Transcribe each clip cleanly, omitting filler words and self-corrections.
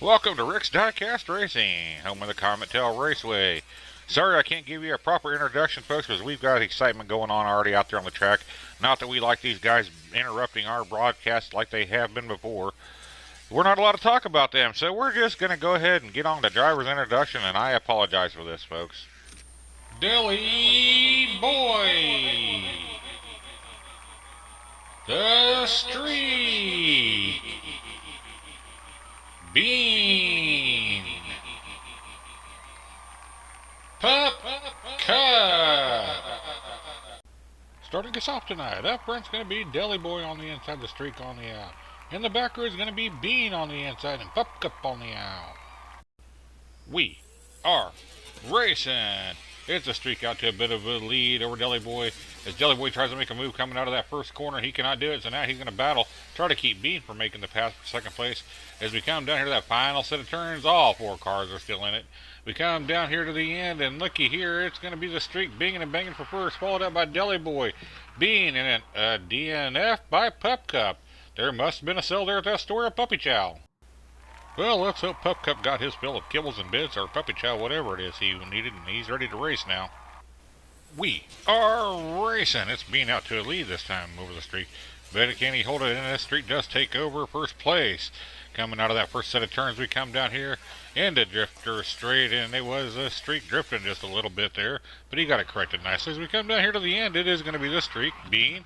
Welcome to Rick's Diecast Racing, home of the Comet Tail Raceway. Sorry I can't give you a proper introduction, folks, because we've got excitement going on already out there on the track. Not that we like these guys interrupting our broadcast like they have been before. We're not allowed to talk about them, so we're just going to go ahead and get on the driver's introduction, and I apologize for this, folks. Dilly Boy, the Streak, Bean, Pup Cup. Starting us off tonight, up front's going to be Dilly Boy on the inside, the Streak on the out. In the back row is going to be Bean on the inside and Pup Cup on the out. We are racing. It's a Streak out to a bit of a lead over Dilly Boy. As Dilly Boy tries to make a move coming out of that first corner, he cannot do it, so now he's going to battle, try to keep Bean from making the pass for second place. As we come down here to that final set of turns, all four cars are still in it. We come down here to the end, and looky here, it's going to be the Streak binging and banging for first, followed up by Dilly Boy. Bean and a DNF by Pup Cup. There must have been a sell there at that store of Puppy Chow. Well, let's hope Pup Cup got his fill of kibbles and bits, or Puppy Chow, whatever it is he needed, and he's ready to race now. We are racing. It's Bean out to a lead this time over the Streak. But can he hold it in? This Streak does take over first place. Coming out of that first set of turns, we come down here into Drifter Straight, and it was a Streak drifting just a little bit there, but he got it corrected nicely. As we come down here to the end, it is going to be the Streak, Bean,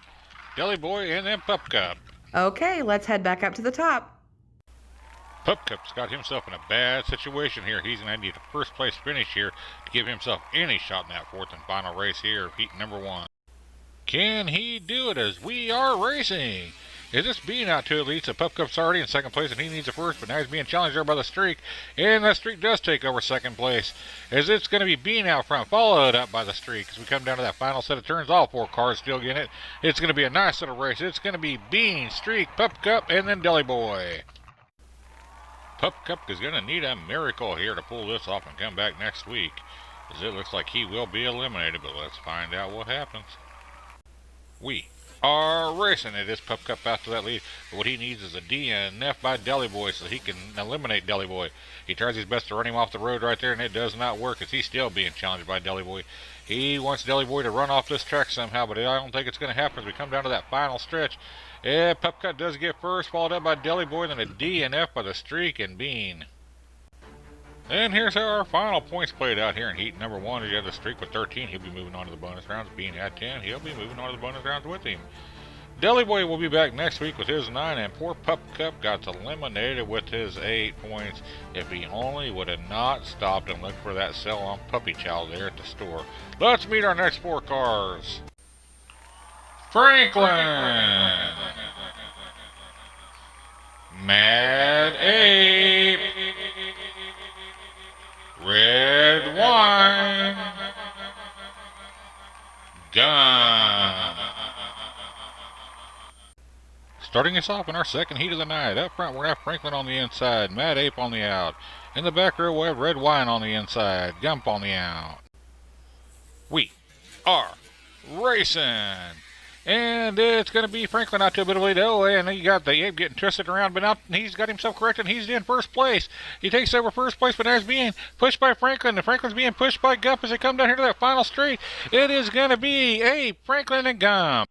Dilly Boy, and then Pup Cup. Okay, let's head back up to the top. Pup Cup's got himself in a bad situation here. He's going to need a first place finish here to give himself any shot in that fourth and final race here of heat number one. Can he do it as we are racing? Is this Bean out to a lead? So Pup Cup's already in second place and he needs a first, but now he's being challenged there by the Streak. And that Streak does take over second place, as it's going to be Bean out front, followed up by the Streak. As we come down to that final set of turns, all four cars still getting it. It's going to be a nice little race. It's going to be Bean, Streak, Pup Cup, and then Dilly Boy. Pup Cup is going to need a miracle here to pull this off and come back next week, as it looks like he will be eliminated, but let's find out what happens. We are racing. It is Pup Cup out to that lead, but what he needs is a DNF by Dilly Boy so he can eliminate Dilly Boy. He tries his best to run him off the road right there, and it does not work as he's still being challenged by Dilly Boy. He wants Dilly Boy to run off this track somehow, but I don't think it's going to happen as we come down to that final stretch. Yeah, Pup Cup does get first, followed up by Dilly Boy, then a DNF by the Streak and Bean. And here's how our final points played out here in heat number one. You have the Streak with 13. He'll be moving on to the bonus rounds. Bean had 10. He'll be moving on to the bonus rounds with him. Dilly Boy will be back next week with his 9, and poor Pup Cup got eliminated with his 8 points. If he only would have not stopped and looked for that sell on Puppy Chow there at the store. Let's meet our next 4 cars. Franklin, Mad Ape, Red Wine, Gun. Starting us off in our second heat of the night. Up front, we're going to have Franklin on the inside, Mad Ape on the out. In the back row, we'll have Red Wine on the inside, Gump on the out. We are racing. And it's going to be Franklin out to a bit of a lead. Oh, and you got the Ape getting twisted around, but now he's got himself corrected. He's in first place. He takes over first place, but now he's being pushed by Franklin. And Franklin's being pushed by Gump as they come down here to that final straight. It is going to be Ape, Franklin, and Gump.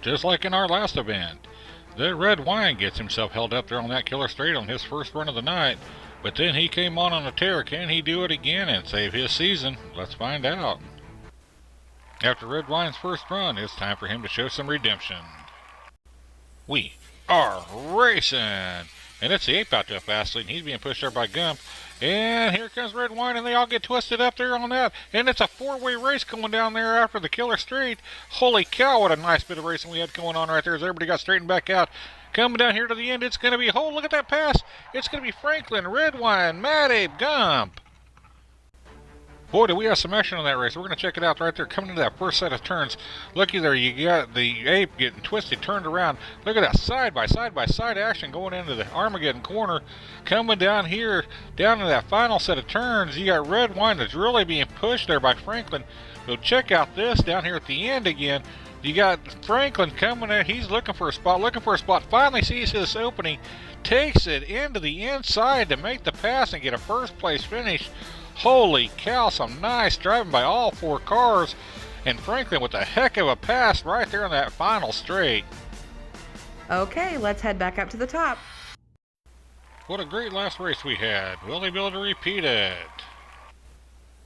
Just like in our last event. The Red Wine gets himself held up there on that killer straight on his first run of the night. But then he came on a tear. Can he do it again and save his season? Let's find out. After Red Wine's first run, it's time for him to show some redemption. We are racing. And it's the Ape out to a fast lead, and he's being pushed there by Gump. And here comes Red Wine, and they all get twisted up there on that. And it's a 4-way race going down there after the killer straight. Holy cow, what a nice bit of racing we had going on right there as everybody got straightened back out. Coming down here to the end, it's going to be, oh, look at that pass. It's going to be Franklin, Red Wine, Mad Ape, Gump. Boy, do we have some action on that race. We're going to check it out right there. Coming into that first set of turns. Looky there, you got the Ape getting twisted, turned around. Look at that side-by-side action going into the Armageddon corner. Coming down here, down to that final set of turns, you got Red Wine that's really being pushed there by Franklin. So check out this down here at the end again. You got Franklin coming in. He's looking for a spot. Finally sees his opening. Takes it into the inside to make the pass and get a first place finish. Holy cow, some nice driving by all 4 cars. And Franklin with a heck of a pass right there on that final straight. Okay, let's head back up to the top. What a great last race we had. Will they be able to repeat it?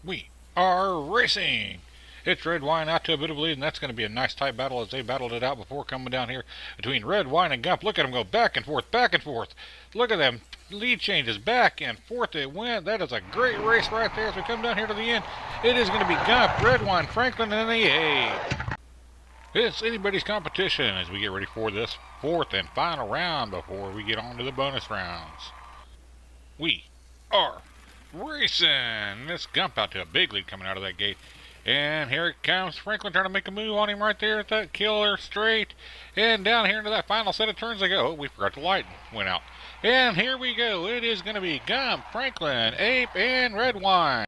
We are racing. It's Red Wine out to a bit of a lead, and that's going to be a nice tight battle as they battled it out before coming down here between Red Wine and Gump. Look at them go back and forth, back and forth. Look at them lead changes back and forth. It went. That is a great race right there as we come down here to the end. It is going to be Gump, Red Wine, Franklin, and the 8. It's anybody's competition as we get ready for this 4th and final round before we get on to the bonus rounds. We are racing. This Gump out to a big lead coming out of that gate. And here it comes. Franklin trying to make a move on him right there at that killer straight. And down here into that final set of turns they go. Oh, we forgot the light went out. And here we go. It is going to be Gump, Franklin, Ape, and Red Wine.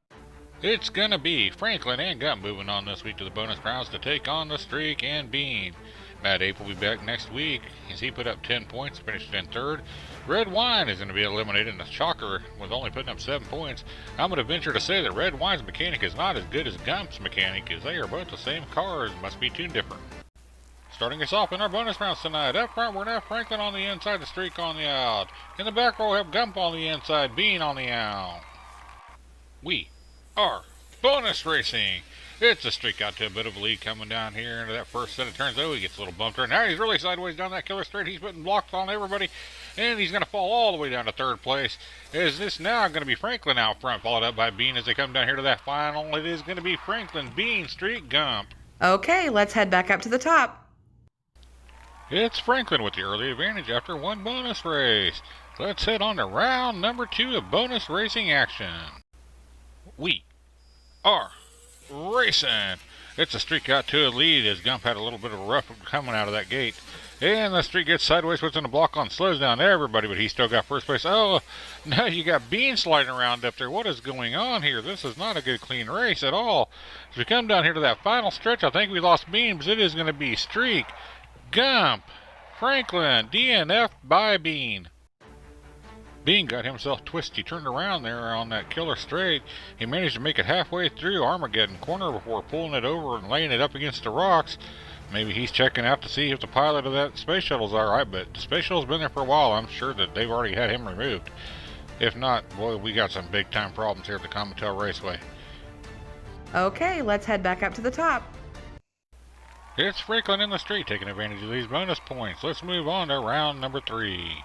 It's going to be Franklin and Gump moving on this week to the bonus rounds to take on the Streak and Bean. Mad Ape will be back next week as he put up 10 points, finished in 3rd. Red Wine is going to be eliminated in the shocker with only putting up 7 points. I'm going to venture to say that Red Wine's mechanic is not as good as Gump's mechanic as they are both the same cars, must be tuned different. Starting us off in our bonus rounds tonight. Up front, we're going to have Franklin on the inside, the Streak on the out. In the back row, we have Gump on the inside, Bean on the out. We are bonus racing. It's a Streak out to a bit of a lead coming down here into that first set of turns. Oh, he gets a little bumped right now. He's really sideways down that killer straight. He's putting blocks on everybody, and he's going to fall all the way down to 3rd place. Is this now going to be Franklin out front, followed up by Bean as they come down here to that final? It is going to be Franklin, Bean, Streak, Gump. Okay, let's head back up to the top. It's Franklin with the early advantage after 1 bonus race. Let's head on to round number 2 of bonus racing action. We are racing. It's a Streak out to a lead as Gump had a little bit of a rough coming out of that gate. And the Streak gets sideways, puts in the block on, slows down everybody, but he still got first place. Oh, now you got Bean sliding around up there. What is going on here? This is not a good clean race at all. As we come down here to that final stretch, I think we lost Bean, but it is going to be Streak, Gump, Franklin, DNF by Bean. Bean got himself twisted. He turned around there on that killer straight. He managed to make it halfway through Armageddon corner before pulling it over and laying it up against the rocks. Maybe he's checking out to see if the pilot of that space shuttle's alright, but the space shuttle's been there for a while. I'm sure that they've already had him removed. If not, boy, we got some big time problems here at the Comatel Raceway. Okay, let's head back up to the top. It's Franklin in the street taking advantage of these bonus points. Let's move on to round number 3.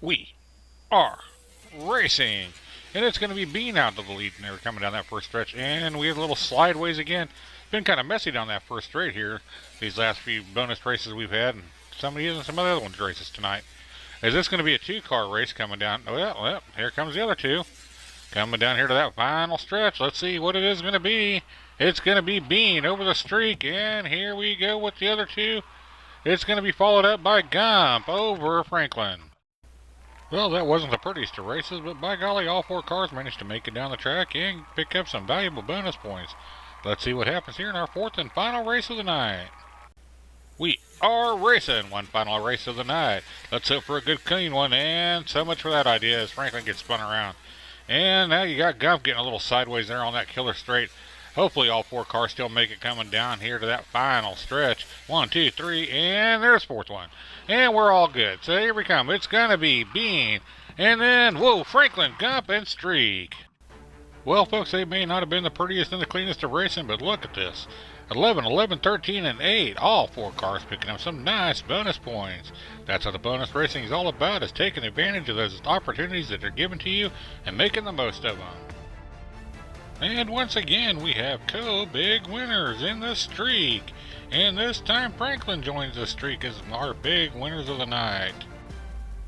We are racing. And it's going to be Bean out to the lead, and they were coming down that first stretch. And we have a little slideways again. Been kind of messy down that first straight here. These last few bonus races we've had, and some other ones races tonight. Is this going to be a 2-car race coming down? Well, here comes the other 2. Coming down here to that final stretch. Let's see what it is going to be. It's going to be Bean over the Streak, and here we go with the other 2. It's going to be followed up by Gump over Franklin. Well, that wasn't the prettiest of races, but by golly, all 4 cars managed to make it down the track and pick up some valuable bonus points. Let's see what happens here in our 4th and final race of the night. We are racing. 1 final race of the night. Let's hope for a good clean one, and so much for that idea as Franklin gets spun around. And now you got Gump getting a little sideways there on that killer straight. Hopefully all 4 cars still make it coming down here to that final stretch. 1, 2, 3, and there's 4th one. And we're all good. So here we come. It's going to be Bean. And then, whoa, Franklin, Gump, and Streak. Well, folks, they may not have been the prettiest and the cleanest of racing, but look at this. 11, 11, 13, and 8. All 4 cars picking up some nice bonus points. That's what the bonus racing is all about, is taking advantage of those opportunities that are given to you and making the most of them. And once again, we have big winners in the Streak. And this time, Franklin joins the Streak as our big winners of the night.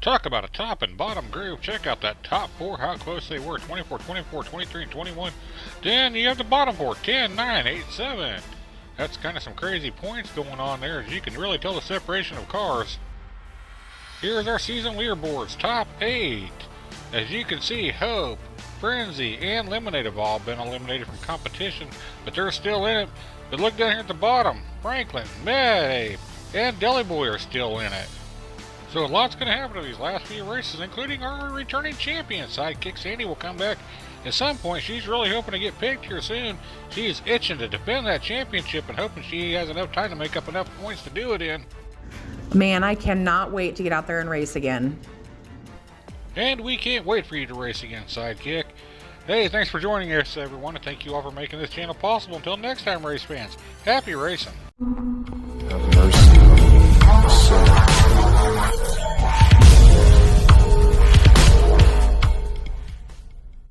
Talk about a top and bottom groove. Check out that top 4, how close they were. 24, 24, 23, and 21. Then you have the bottom 4, 10, 9, 8, 7. That's kind of some crazy points going on there, as you can really tell the separation of cars. Here's our season leaderboards, top 8. As you can see, Hope, Frenzy, and Lemonade have all been eliminated from competition, but they're still in it. But look down here at the bottom. Franklin, May, and Deli Boy are still in it. So a lot's going to happen to these last few races, including our returning champion. Sidekick Sandy will come back at some point. She's really hoping to get picked here soon. She is itching to defend that championship and hoping she has enough time to make up enough points to do it in. Man, I cannot wait to get out there and race again. And we can't wait for you to race again, Sidekick. Hey, thanks for joining us, everyone, and thank you all for making this channel possible. Until next time, race fans, happy racing.